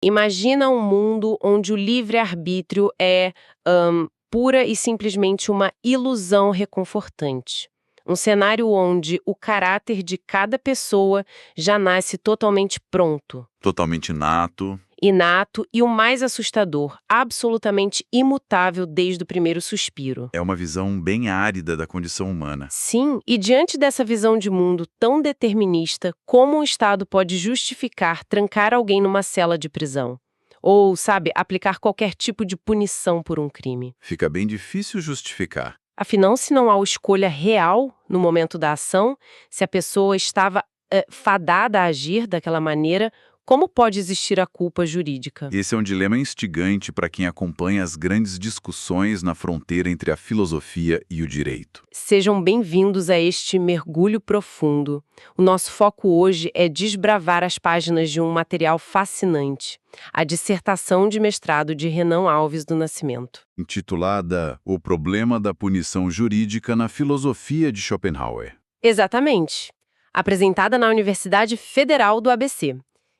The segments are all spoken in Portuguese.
Imagina um mundo onde o livre-arbítrio é pura e simplesmente uma ilusão reconfortante. Um cenário onde o caráter de cada pessoa já nasce totalmente pronto, Totalmente inato. inato e o mais assustador, absolutamente imutável desde o primeiro suspiro. É uma visão bem árida da condição humana. Sim, e diante dessa visão de mundo tão determinista, como um Estado pode justificar trancar alguém numa cela de prisão? Ou, sabe, aplicar qualquer tipo de punição por um crime? Fica bem difícil justificar. Afinal, se não há escolha real no momento da ação, se a pessoa estava fadada a agir daquela maneira, como pode existir a culpa jurídica? Esse é um dilema instigante para quem acompanha as grandes discussões na fronteira entre a filosofia e o direito. Sejam bem-vindos a este mergulho profundo. O nosso foco hoje é desbravar as páginas de um material fascinante, a dissertação de mestrado de Renan Alves do Nascimento. Intitulada O Problema da Punição Jurídica na Filosofia de Schopenhauer. Exatamente. Apresentada na Universidade Federal do ABC.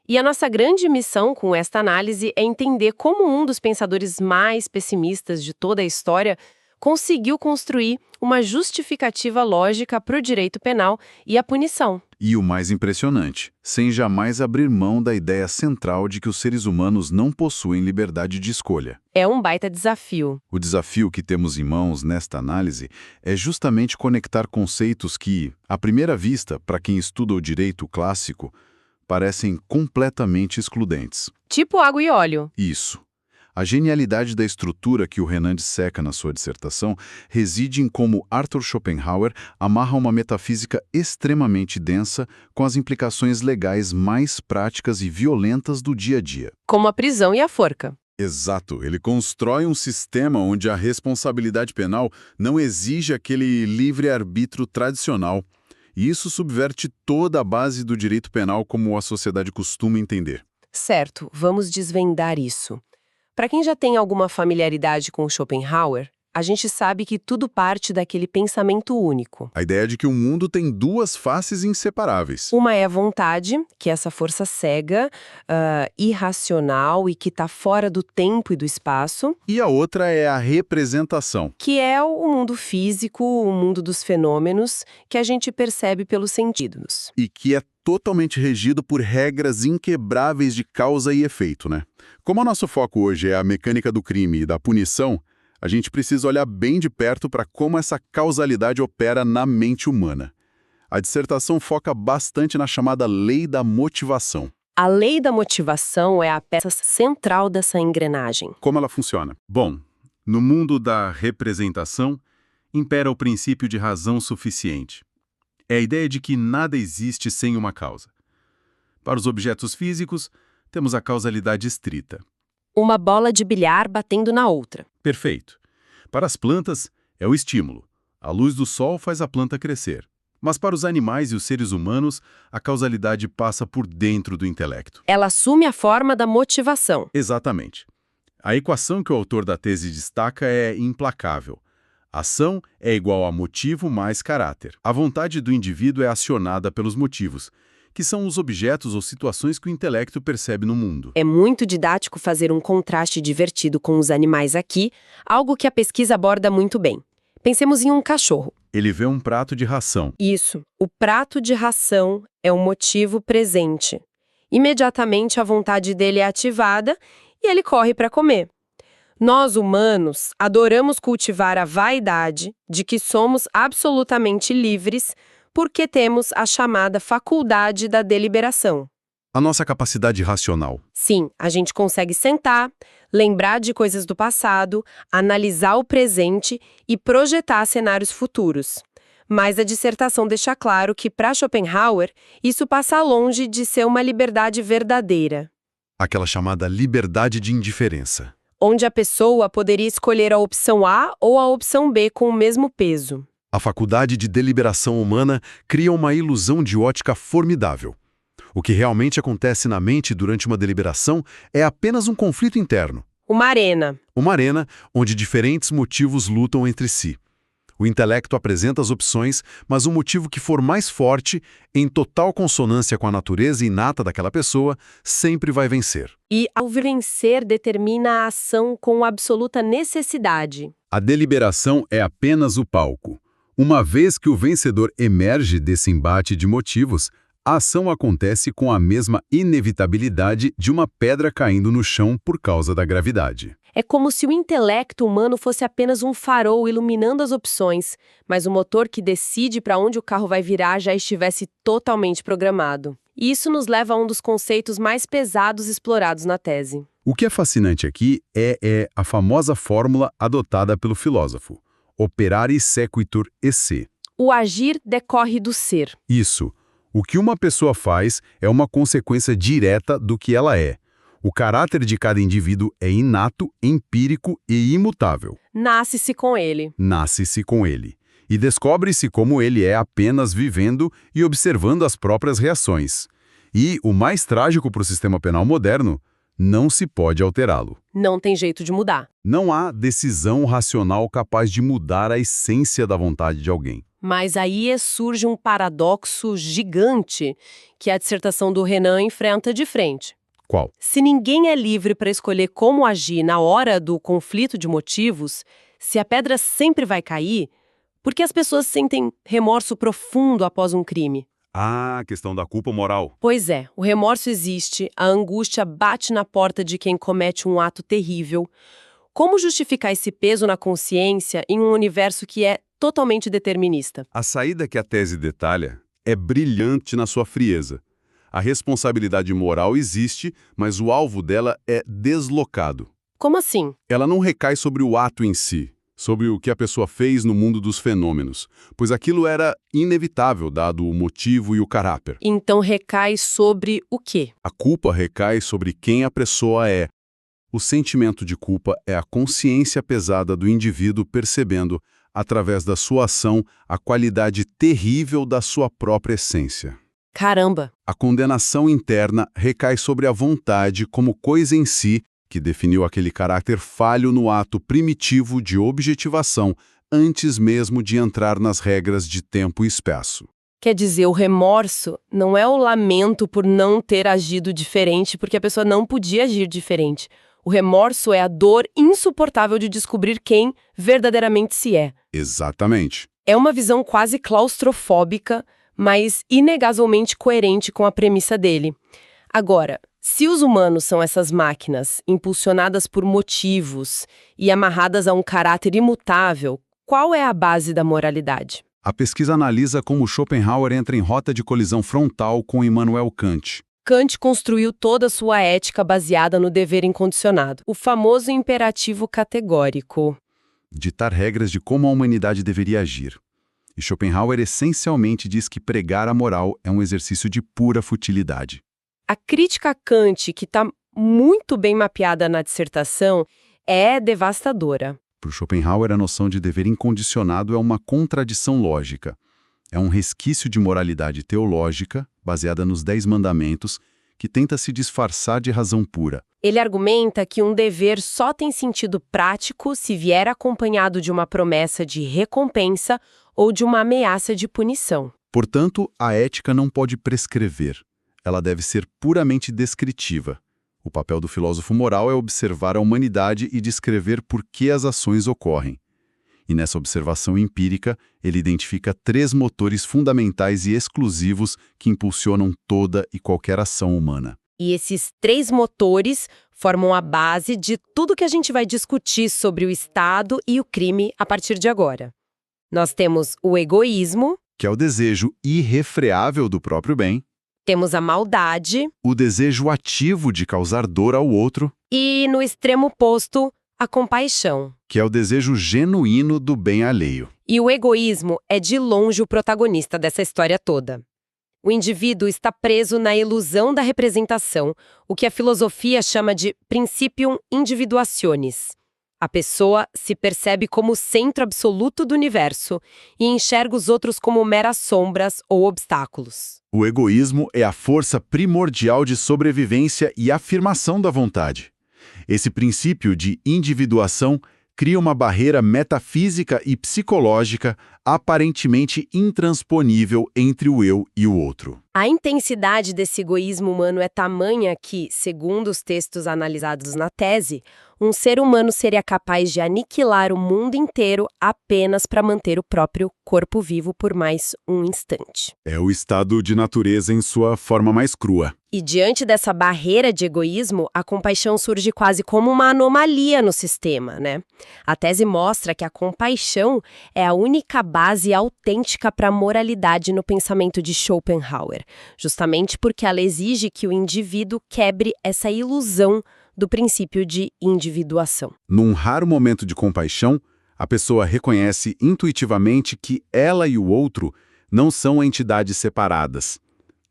E a nossa grande missão com esta análise é entender como um dos pensadores mais pessimistas de toda a história conseguiu construir uma justificativa lógica para o direito penal e a punição. E o mais impressionante, sem jamais abrir mão da ideia central de que os seres humanos não possuem liberdade de escolha. É um baita desafio. O desafio que temos em mãos nesta análise é justamente conectar conceitos que, à primeira vista, para quem estuda o direito clássico, parecem completamente excludentes. Tipo água e óleo. Isso. A genialidade da estrutura que o Renan disseca na sua dissertação reside em como Arthur Schopenhauer amarra uma metafísica extremamente densa com as implicações legais mais práticas e violentas do dia a dia. Como a prisão e a forca. Exato. Ele constrói um sistema onde a responsabilidade penal não exige aquele livre-arbítrio tradicional. E isso subverte toda a base do direito penal como a sociedade costuma entender. Certo, vamos desvendar isso. Para quem já tem alguma familiaridade com Schopenhauer, a gente sabe que tudo parte daquele pensamento único. A ideia de que o mundo tem duas faces inseparáveis. Uma é a vontade, que é essa força cega, irracional e que está fora do tempo e do espaço. E a outra é a representação. Que é o mundo físico, o mundo dos fenômenos, que a gente percebe pelos sentidos. E que é totalmente regido por regras inquebráveis de causa e efeito, né? Como o nosso foco hoje é a mecânica do crime e da punição, a gente precisa olhar bem de perto para como essa causalidade opera na mente humana. A dissertação foca bastante na chamada lei da motivação. A lei da motivação é a peça central dessa engrenagem. Como ela funciona? Bom, no mundo da representação, impera o princípio de razão suficiente. É a ideia de que nada existe sem uma causa. Para os objetos físicos, temos a causalidade estrita. Uma bola de bilhar batendo na outra. Perfeito. Para as plantas, é o estímulo. A luz do sol faz a planta crescer. Mas para os animais e os seres humanos, a causalidade passa por dentro do intelecto. Ela assume a forma da motivação. Exatamente. A equação que o autor da tese destaca é implacável. Ação é igual a motivo mais caráter. A vontade do indivíduo é acionada pelos motivos, que são os objetos ou situações que o intelecto percebe no mundo. É muito didático fazer um contraste divertido com os animais aqui, algo que a pesquisa aborda muito bem. Pensemos em um cachorro. Ele vê um prato de ração. Isso. O prato de ração é um motivo presente. Imediatamente a vontade dele é ativada e ele corre para comer. Nós, humanos, adoramos cultivar a vaidade de que somos absolutamente livres porque temos a chamada faculdade da deliberação. A nossa capacidade racional. Sim, a gente consegue sentar, lembrar de coisas do passado, analisar o presente e projetar cenários futuros. Mas a dissertação deixa claro que, para Schopenhauer, isso passa longe de ser uma liberdade verdadeira. Aquela chamada liberdade de indiferença. Onde a pessoa poderia escolher a opção A ou a opção B com o mesmo peso. A faculdade de deliberação humana cria uma ilusão de ótica formidável. O que realmente acontece na mente durante uma deliberação é apenas um conflito interno. Uma arena. Uma arena onde diferentes motivos lutam entre si. O intelecto apresenta as opções, mas o motivo que for mais forte, em total consonância com a natureza inata daquela pessoa, sempre vai vencer. E ao vencer determina a ação com absoluta necessidade. A deliberação é apenas o palco. Uma vez que o vencedor emerge desse embate de motivos, a ação acontece com a mesma inevitabilidade de uma pedra caindo no chão por causa da gravidade. É como se o intelecto humano fosse apenas um farol iluminando as opções, mas o motor que decide para onde o carro vai virar já estivesse totalmente programado. E isso nos leva a um dos conceitos mais pesados explorados na tese. O que é fascinante aqui é a famosa fórmula adotada pelo filósofo, operare sequitur esse. O agir decorre do ser. Isso. O que uma pessoa faz é uma consequência direta do que ela é. O caráter de cada indivíduo é inato, empírico e imutável. Nasce-se com ele. Nasce-se com ele. E descobre-se como ele é apenas vivendo e observando as próprias reações. E, o mais trágico para o sistema penal moderno, não se pode alterá-lo. Não tem jeito de mudar. Não há decisão racional capaz de mudar a essência da vontade de alguém. Mas aí surge um paradoxo gigante que a dissertação do Renan enfrenta de frente. Qual? Se ninguém é livre para escolher como agir na hora do conflito de motivos, se a pedra sempre vai cair, por que as pessoas sentem remorso profundo após um crime? Ah, a questão da culpa moral. Pois é, o remorso existe, a angústia bate na porta de quem comete um ato terrível. Como justificar esse peso na consciência em um universo que é totalmente determinista? A saída que a tese detalha é brilhante na sua frieza. A responsabilidade moral existe, mas o alvo dela é deslocado. Como assim? Ela não recai sobre o ato em si, sobre o que a pessoa fez no mundo dos fenômenos, pois aquilo era inevitável, dado o motivo e o caráter. Então recai sobre o quê? A culpa recai sobre quem a pessoa é. O sentimento de culpa é a consciência pesada do indivíduo percebendo, através da sua ação, a qualidade terrível da sua própria essência. Caramba! A condenação interna recai sobre a vontade como coisa em si, que definiu aquele caráter falho no ato primitivo de objetivação, antes mesmo de entrar nas regras de tempo e espaço. Quer dizer, o remorso não é o lamento por não ter agido diferente, porque a pessoa não podia agir diferente. O remorso é a dor insuportável de descobrir quem verdadeiramente se é. Exatamente. É uma visão quase claustrofóbica, mas inegavelmente coerente com a premissa dele. Agora, se os humanos são essas máquinas, impulsionadas por motivos e amarradas a um caráter imutável, qual é a base da moralidade? A pesquisa analisa como Schopenhauer entra em rota de colisão frontal com Immanuel Kant. Kant construiu toda a sua ética baseada no dever incondicionado, o famoso imperativo categórico. Ditar regras de como a humanidade deveria agir. E Schopenhauer essencialmente diz que pregar a moral é um exercício de pura futilidade. A crítica a Kant, que está muito bem mapeada na dissertação, é devastadora. Para Schopenhauer, a noção de dever incondicionado é uma contradição lógica. É um resquício de moralidade teológica, baseada nos 10 mandamentos, que tenta se disfarçar de razão pura. Ele argumenta que um dever só tem sentido prático se vier acompanhado de uma promessa de recompensa ou de uma ameaça de punição. Portanto, a ética não pode prescrever. Ela deve ser puramente descritiva. O papel do filósofo moral é observar a humanidade e descrever por que as ações ocorrem. E nessa observação empírica, ele identifica 3 motores fundamentais e exclusivos que impulsionam toda e qualquer ação humana. E esses 3 motores formam a base de tudo que a gente vai discutir sobre o Estado e o crime a partir de agora. Nós temos o egoísmo, que é o desejo irrefreável do próprio bem, temos a maldade, o desejo ativo de causar dor ao outro, e, no extremo oposto, a compaixão, que é o desejo genuíno do bem alheio. E o egoísmo é de longe o protagonista dessa história toda. O indivíduo está preso na ilusão da representação, o que a filosofia chama de principium individuationis. A pessoa se percebe como o centro absoluto do universo e enxerga os outros como meras sombras ou obstáculos. O egoísmo é a força primordial de sobrevivência e afirmação da vontade. Esse princípio de individuação cria uma barreira metafísica e psicológica aparentemente intransponível entre o eu e o outro. A intensidade desse egoísmo humano é tamanha que, segundo os textos analisados na tese, um ser humano seria capaz de aniquilar o mundo inteiro apenas para manter o próprio corpo vivo por mais um instante. É o estado de natureza em sua forma mais crua. E diante dessa barreira de egoísmo, a compaixão surge quase como uma anomalia no sistema, né? A tese mostra que a compaixão é a única base autêntica para a moralidade no pensamento de Schopenhauer, justamente porque ela exige que o indivíduo quebre essa ilusão do princípio de individuação. Num raro momento de compaixão, a pessoa reconhece intuitivamente que ela e o outro não são entidades separadas.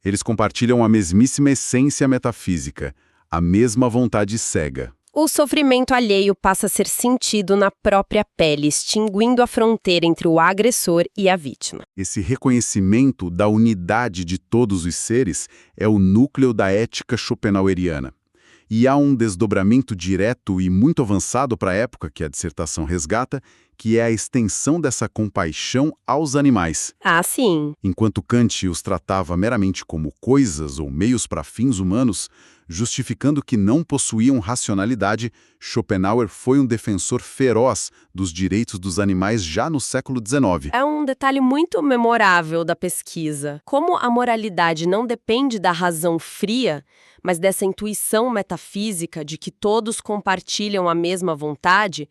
Eles compartilham a mesmíssima essência metafísica, a mesma vontade cega. O sofrimento alheio passa a ser sentido na própria pele, extinguindo a fronteira entre o agressor e a vítima. Esse reconhecimento da unidade de todos os seres é o núcleo da ética schopenhaueriana. E há um desdobramento direto e muito avançado para a época que a dissertação resgata, que é a extensão dessa compaixão aos animais. Ah, sim. Enquanto Kant os tratava meramente como coisas ou meios para fins humanos, justificando que não possuíam racionalidade, Schopenhauer foi um defensor feroz dos direitos dos animais já no século XIX. É um detalhe muito memorável da pesquisa. Como a moralidade não depende da razão fria, mas dessa intuição metafísica de que todos compartilham a mesma vontade,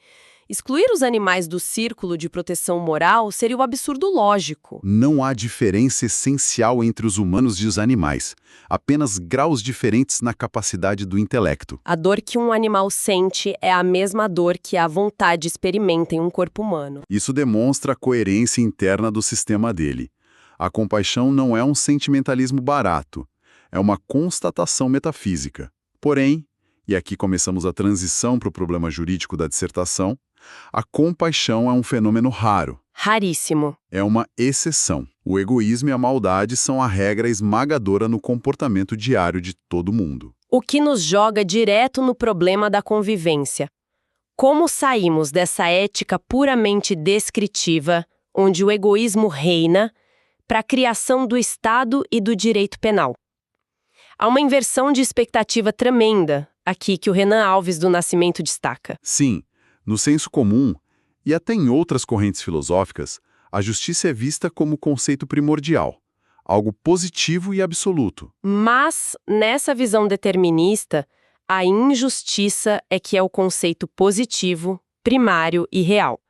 excluir os animais do círculo de proteção moral seria um absurdo lógico. Não há diferença essencial entre os humanos e os animais, apenas graus diferentes na capacidade do intelecto. A dor que um animal sente é a mesma dor que a vontade experimenta em um corpo humano. Isso demonstra a coerência interna do sistema dele. A compaixão não é um sentimentalismo barato, é uma constatação metafísica. Porém, e aqui começamos a transição para o problema jurídico da dissertação, a compaixão é um fenômeno raro. Raríssimo. É uma exceção. O egoísmo e a maldade são a regra esmagadora no comportamento diário de todo mundo. O que nos joga direto no problema da convivência. Como saímos dessa ética puramente descritiva, onde o egoísmo reina, para a criação do Estado e do direito penal? Há uma inversão de expectativa tremenda, aqui que o Renan Alves do Nascimento destaca. Sim, no senso comum, e até em outras correntes filosóficas, a justiça é vista como conceito primordial, algo positivo e absoluto. Mas, nessa visão determinista, a injustiça é que é o conceito positivo, primário e real.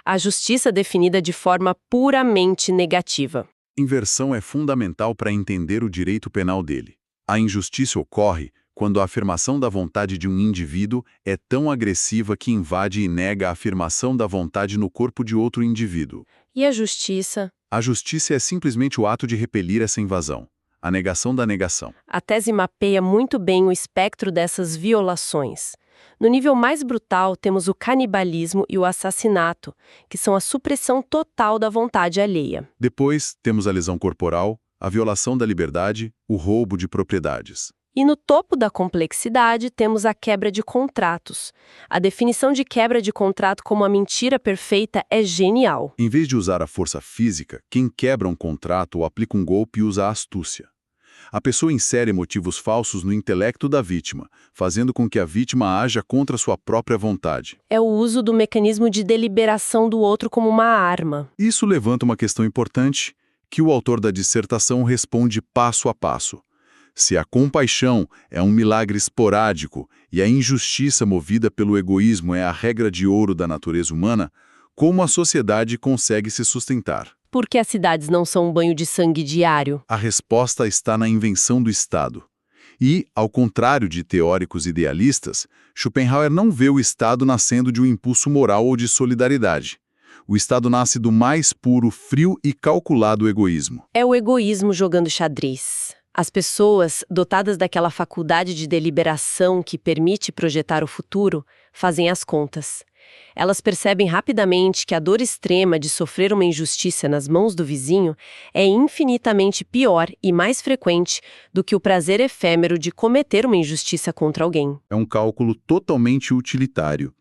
A justiça definida de forma puramente negativa. Inversão é fundamental para entender o direito penal dele. A injustiça ocorre quando a afirmação da vontade de um indivíduo é tão agressiva que invade e nega a afirmação da vontade no corpo de outro indivíduo. E a justiça? A justiça é simplesmente o ato de repelir essa invasão, a negação da negação. A tese mapeia muito bem o espectro dessas violações. No nível mais brutal, temos o canibalismo e o assassinato, que são a supressão total da vontade alheia. Depois, temos a lesão corporal, a violação da liberdade, o roubo de propriedades. E no topo da complexidade, temos a quebra de contratos. A definição de quebra de contrato como a mentira perfeita é genial. Em vez de usar a força física, quem quebra um contrato ou aplica um golpe usa a astúcia. A pessoa insere motivos falsos no intelecto da vítima, fazendo com que a vítima haja contra sua própria vontade. É o uso do mecanismo de deliberação do outro como uma arma. Isso levanta uma questão importante, que o autor da dissertação responde passo a passo. Se a compaixão é um milagre esporádico e a injustiça movida pelo egoísmo é a regra de ouro da natureza humana, como a sociedade consegue se sustentar? Por que as cidades não são um banho de sangue diário? A resposta está na invenção do Estado. E, ao contrário de teóricos idealistas, Schopenhauer não vê o Estado nascendo de um impulso moral ou de solidariedade. O Estado nasce do mais puro, frio e calculado egoísmo. É o egoísmo jogando xadrez. As pessoas, dotadas daquela faculdade de deliberação que permite projetar o futuro, fazem as contas. Elas percebem rapidamente que a dor extrema de sofrer uma injustiça nas mãos do vizinho é infinitamente pior e mais frequente do que o prazer efêmero de cometer uma injustiça contra alguém. É um cálculo totalmente utilitário.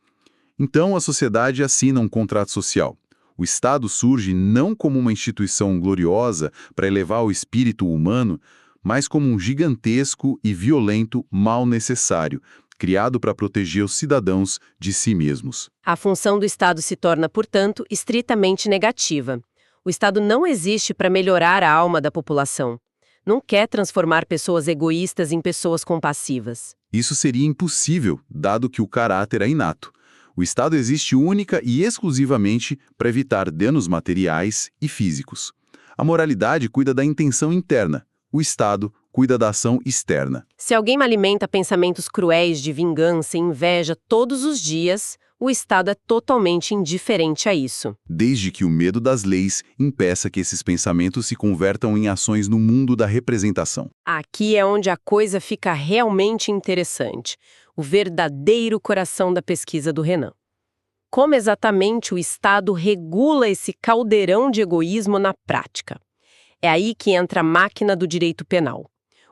Então a sociedade assina um contrato social. O Estado surge não como uma instituição gloriosa para elevar o espírito humano, mas como um gigantesco e violento mal necessário, criado para proteger os cidadãos de si mesmos. A função do Estado se torna, portanto, estritamente negativa. O Estado não existe para melhorar a alma da população. Não quer transformar pessoas egoístas em pessoas compassivas. Isso seria impossível, dado que o caráter é inato. O Estado existe única e exclusivamente para evitar danos materiais e físicos. A moralidade cuida da intenção interna. O Estado cuida da ação externa. Se alguém alimenta pensamentos cruéis de vingança e inveja todos os dias, o Estado é totalmente indiferente a isso. Desde que o medo das leis impeça que esses pensamentos se convertam em ações no mundo da representação. Aqui é onde a coisa fica realmente interessante. O verdadeiro coração da pesquisa do Renan. Como exatamente o Estado regula esse caldeirão de egoísmo na prática? É aí que entra a máquina do direito penal.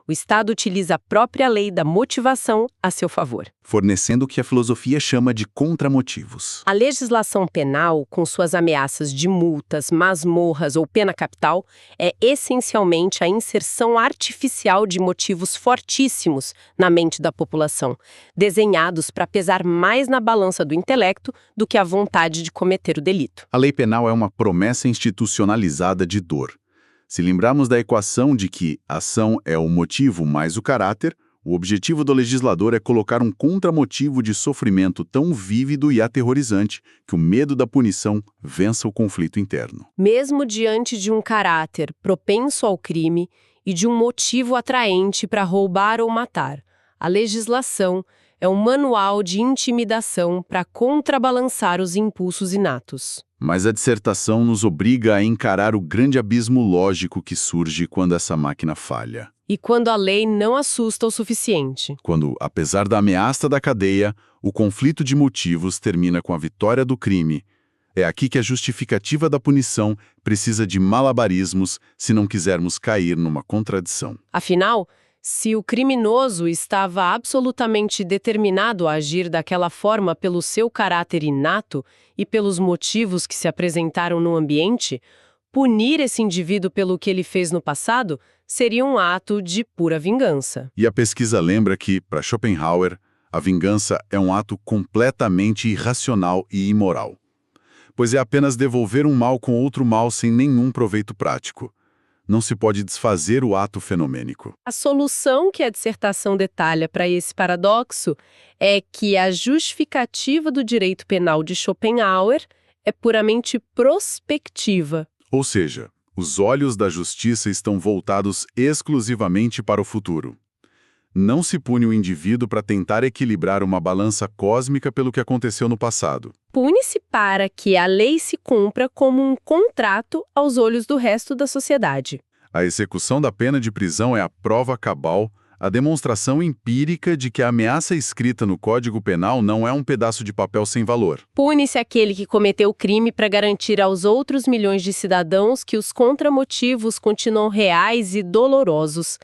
O Estado utiliza a própria lei da motivação a seu favor. Fornecendo o que a filosofia chama de contramotivos. A legislação penal, com suas ameaças de multas, masmorras ou pena capital, é essencialmente a inserção artificial de motivos fortíssimos na mente da população, desenhados para pesar mais na balança do intelecto do que a vontade de cometer o delito. A lei penal é uma promessa institucionalizada de dor. Se lembrarmos da equação de que ação é o motivo mais o caráter, o objetivo do legislador é colocar um contramotivo de sofrimento tão vívido e aterrorizante que o medo da punição vença o conflito interno. Mesmo diante de um caráter propenso ao crime e de um motivo atraente para roubar ou matar, a legislação é um manual de intimidação para contrabalançar os impulsos inatos. Mas a dissertação nos obriga a encarar o grande abismo lógico que surge quando essa máquina falha. E quando a lei não assusta o suficiente. Quando, apesar da ameaça da cadeia, o conflito de motivos termina com a vitória do crime. É aqui que a justificativa da punição precisa de malabarismos se não quisermos cair numa contradição. Afinal, se o criminoso estava absolutamente determinado a agir daquela forma pelo seu caráter inato e pelos motivos que se apresentaram no ambiente, punir esse indivíduo pelo que ele fez no passado seria um ato de pura vingança. E a pesquisa lembra que, para Schopenhauer, a vingança é um ato completamente irracional e imoral, pois é apenas devolver um mal com outro mal sem nenhum proveito prático. Não se pode desfazer o ato fenomênico. A solução que a dissertação detalha para esse paradoxo é que a justificativa do direito penal de Schopenhauer é puramente prospectiva. Ou seja, os olhos da justiça estão voltados exclusivamente para o futuro. Não se pune o indivíduo para tentar equilibrar uma balança cósmica pelo que aconteceu no passado. Pune-se para que a lei se cumpra como um contrato aos olhos do resto da sociedade. A execução da pena de prisão é a prova cabal, a demonstração empírica de que a ameaça escrita no Código Penal não é um pedaço de papel sem valor. Pune-se aquele que cometeu o crime para garantir aos outros milhões de cidadãos que os contramotivos continuam reais e dolorosos.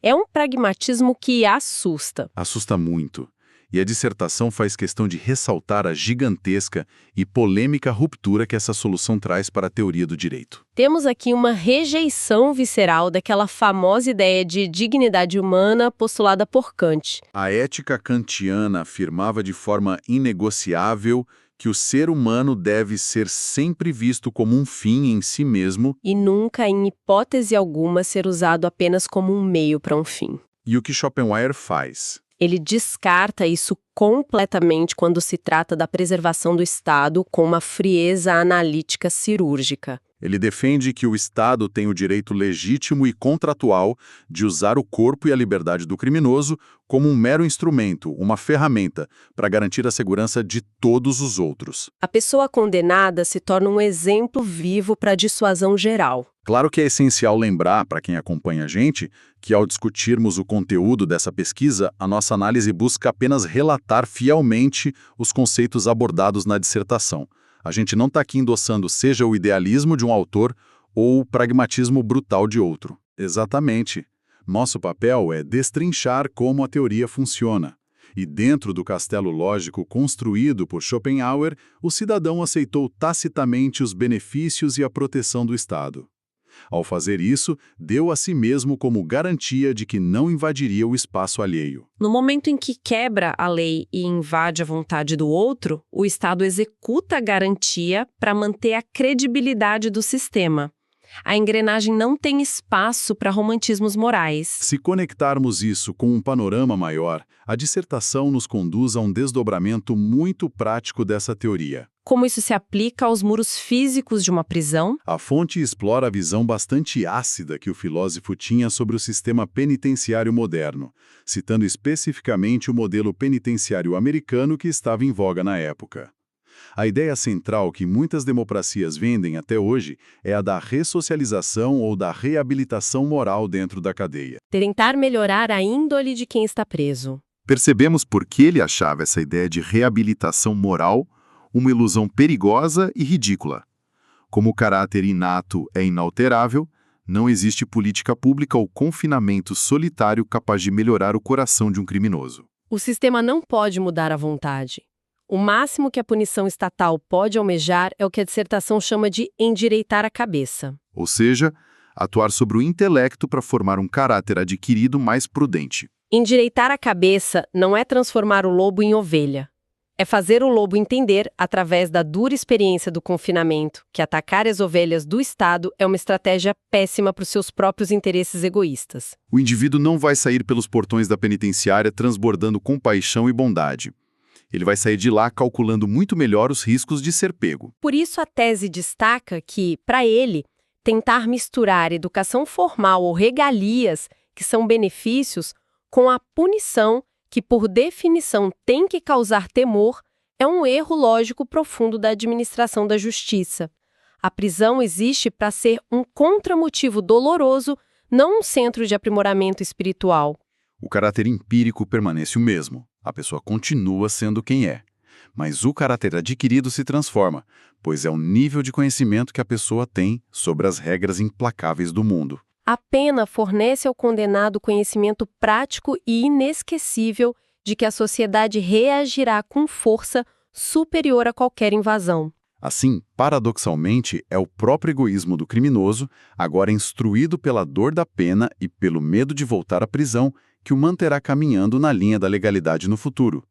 É um pragmatismo que assusta. Assusta muito. E a dissertação faz questão de ressaltar a gigantesca e polêmica ruptura que essa solução traz para a teoria do direito. Temos aqui uma rejeição visceral daquela famosa ideia de dignidade humana postulada por Kant. A ética kantiana afirmava de forma inegociável que o ser humano deve ser sempre visto como um fim em si mesmo e nunca, em hipótese alguma, ser usado apenas como um meio para um fim. E o que Schopenhauer faz? Ele descarta isso completamente quando se trata da preservação do Estado com uma frieza analítica cirúrgica. Ele defende que o Estado tem o direito legítimo e contratual de usar o corpo e a liberdade do criminoso como um mero instrumento, uma ferramenta, para garantir a segurança de todos os outros. A pessoa condenada se torna um exemplo vivo para a dissuasão geral. Claro que é essencial lembrar, para quem acompanha a gente, que ao discutirmos o conteúdo dessa pesquisa, a nossa análise busca apenas relatar fielmente os conceitos abordados na dissertação. A gente não está aqui endossando seja o idealismo de um autor ou o pragmatismo brutal de outro. Exatamente. Nosso papel é destrinchar como a teoria funciona. E dentro do castelo lógico construído por Schopenhauer, o cidadão aceitou tacitamente os benefícios e a proteção do Estado. Ao fazer isso, deu a si mesmo como garantia de que não invadiria o espaço alheio. No momento em que quebra a lei e invade a vontade do outro, o Estado executa a garantia para manter a credibilidade do sistema. A engrenagem não tem espaço para romantismos morais. Se conectarmos isso com um panorama maior, a dissertação nos conduz a um desdobramento muito prático dessa teoria. Como isso se aplica aos muros físicos de uma prisão? A fonte explora a visão bastante ácida que o filósofo tinha sobre o sistema penitenciário moderno, citando especificamente o modelo penitenciário americano que estava em voga na época. A ideia central que muitas democracias vendem até hoje é a da ressocialização ou da reabilitação moral dentro da cadeia. Tentar melhorar a índole de quem está preso. Percebemos por que ele achava essa ideia de reabilitação moral uma ilusão perigosa e ridícula. Como o caráter inato é inalterável, não existe política pública ou confinamento solitário capaz de melhorar o coração de um criminoso. O sistema não pode mudar à vontade. O máximo que a punição estatal pode almejar é o que a dissertação chama de endireitar a cabeça. Ou seja, atuar sobre o intelecto para formar um caráter adquirido mais prudente. Endireitar a cabeça não é transformar o lobo em ovelha. É fazer o lobo entender, através da dura experiência do confinamento, que atacar as ovelhas do Estado é uma estratégia péssima para os seus próprios interesses egoístas. O indivíduo não vai sair pelos portões da penitenciária transbordando compaixão e bondade. Ele vai sair de lá calculando muito melhor os riscos de ser pego. Por isso a tese destaca que, para ele, tentar misturar educação formal ou regalias, que são benefícios, com a punição, que por definição tem que causar temor, é um erro lógico profundo da administração da justiça. A prisão existe para ser um contramotivo doloroso, não um centro de aprimoramento espiritual. O caráter empírico permanece o mesmo. A pessoa continua sendo quem é. Mas o caráter adquirido se transforma, pois é o nível de conhecimento que a pessoa tem sobre as regras implacáveis do mundo. A pena fornece ao condenado conhecimento prático e inesquecível de que a sociedade reagirá com força superior a qualquer invasão. Assim, paradoxalmente, é o próprio egoísmo do criminoso, agora instruído pela dor da pena e pelo medo de voltar à prisão, que o manterá caminhando na linha da legalidade no futuro.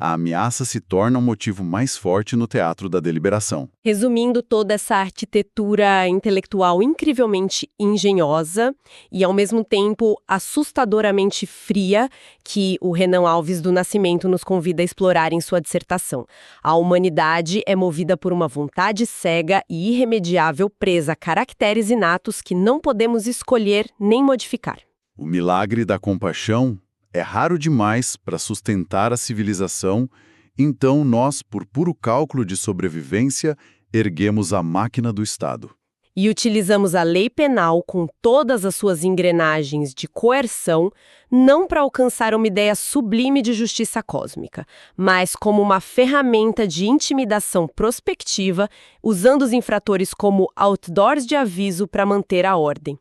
A ameaça se torna um motivo mais forte no teatro da deliberação. Resumindo toda essa arquitetura intelectual incrivelmente engenhosa e, ao mesmo tempo, assustadoramente fria, que o Renan Alves do Nascimento nos convida a explorar em sua dissertação. A humanidade é movida por uma vontade cega e irremediável presa a caracteres inatos que não podemos escolher nem modificar. O milagre da compaixão é raro demais para sustentar a civilização, então nós, por puro cálculo de sobrevivência, erguemos a máquina do Estado. E utilizamos a lei penal com todas as suas engrenagens de coerção, não para alcançar uma ideia sublime de justiça cósmica, mas como uma ferramenta de intimidação prospectiva, usando os infratores como outdoors de aviso para manter a ordem.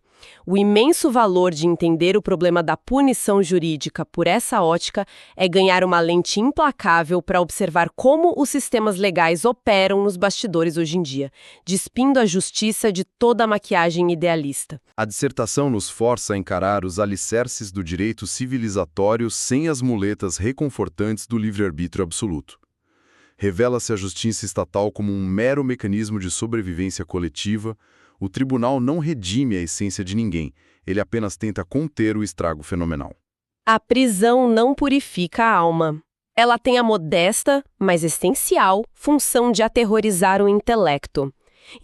O imenso valor de entender o problema da punição jurídica por essa ótica é ganhar uma lente implacável para observar como os sistemas legais operam nos bastidores hoje em dia, despindo a justiça de toda a maquiagem idealista. A dissertação nos força a encarar os alicerces do direito civilizatório sem as muletas reconfortantes do livre-arbítrio absoluto. Revela-se a justiça estatal como um mero mecanismo de sobrevivência coletiva. O tribunal não redime a essência de ninguém, ele apenas tenta conter o estrago fenomenal. A prisão não purifica a alma. Ela tem a modesta, mas essencial, função de aterrorizar o intelecto.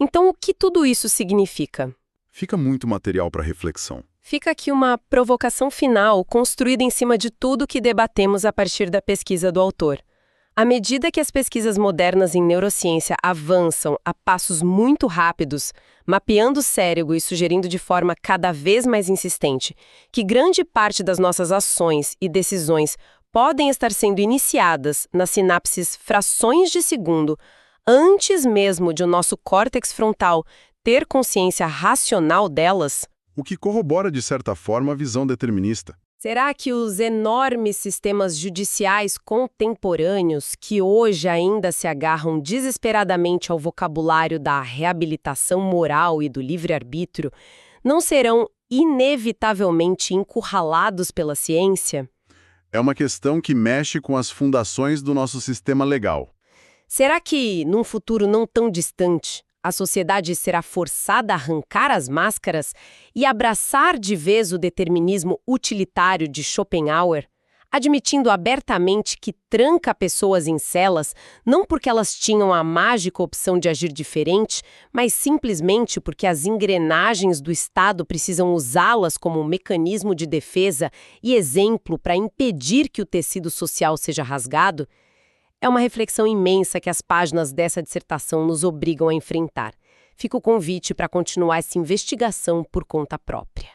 Então, o que tudo isso significa? Fica muito material para reflexão. Fica aqui uma provocação final construída em cima de tudo que debatemos a partir da pesquisa do autor. À medida que as pesquisas modernas em neurociência avançam a passos muito rápidos, mapeando o cérebro e sugerindo de forma cada vez mais insistente que grande parte das nossas ações e decisões podem estar sendo iniciadas nas sinapses frações de segundo, antes mesmo de o nosso córtex frontal ter consciência racional delas, O que corrobora, de certa forma, a visão determinista. Será que os enormes sistemas judiciais contemporâneos, que hoje ainda se agarram desesperadamente ao vocabulário da reabilitação moral e do livre-arbítrio, não serão inevitavelmente encurralados pela ciência? É uma questão que mexe com as fundações do nosso sistema legal. Será que, num futuro não tão distante, a sociedade será forçada a arrancar as máscaras e abraçar de vez o determinismo utilitário de Schopenhauer, admitindo abertamente que tranca pessoas em celas não porque elas tinham a mágica opção de agir diferente, mas simplesmente porque as engrenagens do Estado precisam usá-las como um mecanismo de defesa e exemplo para impedir que o tecido social seja rasgado? É uma reflexão imensa que as páginas dessa dissertação nos obrigam a enfrentar. Fica o convite para continuar essa investigação por conta própria.